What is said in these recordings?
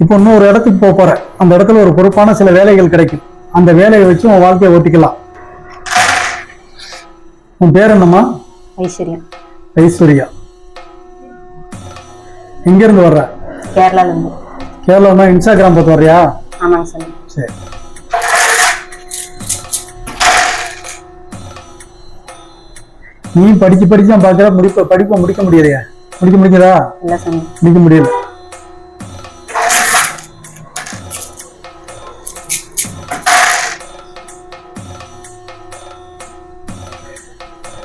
இப்போ இன்னொரு இடத்துக்கு போக போற, அந்த இடத்துல ஒரு பொறுப்பான சில வேலைகள் கிடைக்கும். அந்த வேலையை வச்சு உன் வாழ்க்கையை ஓட்டிக்கலாம். உன் பேர் என்னம்மா? ஐஸ்வர்யா. ஐஸ்வர்யா. எங்க இருந்து வர்ற? கேரளால இருந்து. கேரளா இன்ஸ்டாகிராம் பார்த்து வர்றியா? ஆமாங்க சார். சரி. நீ படிச்சு தான் பாக்குற, படிப்பை முடிக்க முடியலையா? முடிக்கிறதா? இல்ல சார். முடிக்க முடியல.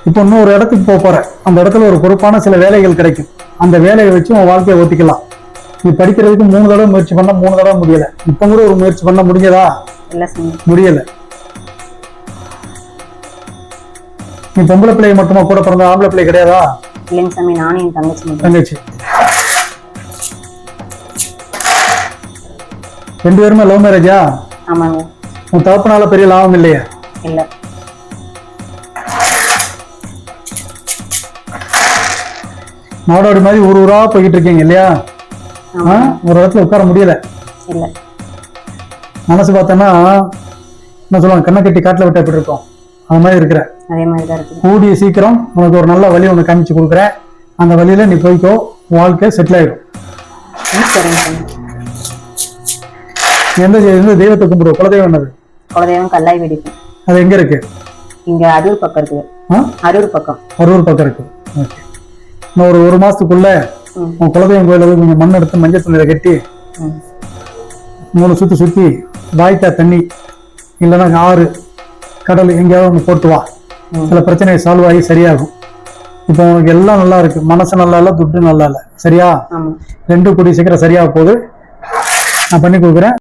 இப்போ இன்னொரு இடத்துக்கு போக போற, அந்த இடத்துல ஒரு பொறுப்பான சில வேலைகள் கிடைக்கும். அந்த வேலையை வச்சு உன் வாழ்க்கையை ஓட்டிக்கலாம். நீ படிக்கிறதுக்கு 3 தடவை முயற்சி பண்ண, 3 தடவை முடியல. இப்ப கூட ஒரு முயற்சி பண்ண முடிஞ்சதா? இல்ல சார். முடியல. நீ பொம்பளை பிள்ளைய மட்டுமா கூட பிறந்த, ஆம்பளை பிள்ளை கிடையாதா? இல்லைங்க சாமி, நானும் என் தங்கச்சி. தங்கச்சி 2 பேருமே லவ் மேரேஜா? ஆமாங்க. உன் தகப்பனால பெரிய லாபம் இல்லையா? இல்ல. நாடோடி மாதிரி ஊரா போய்கிட்டு இருக்கீங்க இல்லையா? ஒரு இடத்துல உட்கார முடியல. இல்ல. மனசு பார்த்தோன்னா என்ன சொல்லுவாங்க, கண்ணை கட்டி காட்டுல விட்டு எப்படி இருக்கும், அது மாதிரி இருக்கிற. அதே மாதிரி தான் இருக்கு. கூடிய சீக்கிரம் உனக்கு ஒரு நல்ல வழி ஒன்று காமிச்சு கொடுக்குறேன். அந்த வழியில நீ போய்க்கோ, வாழ்க்கை செட்டில் ஆயிடும். சரிங்க சார். எந்த தெய்வத்தை கும்பிடுவோம்? குலதெய்வம் என்னது? குலதெய்வம் கல்லாய் வெடிக்கும். அது எங்க இருக்கு? இங்க அரூர் பக்கம் இருக்கு. அரூர் பக்கம். அரூர் பக்கம் இருக்கு. ஓகே. இன்னும் ஒரு மாசத்துக்குள்ள உன் குலதெய்வம் கோயில போய் கொஞ்சம் மண் எடுத்து மஞ்சள் துணியில கட்டி 3 சுத்தி வாய்க்கா தண்ணி இல்லைன்னா ஆறு கடல் எங்கேயாவது ஒன்று போட்டு வா. சில பிரச்சனை சால்வ் ஆகி சரியாகும். இப்போ உனக்கு எல்லாம் நல்லா இருக்கு, மனசு நல்லா இல்லை, துட்டு நல்லா இல்லை, சரியா? 2 கூடிய சீக்கிரம் சரியாக போகுது. நான் பண்ணி கொடுக்குறேன்.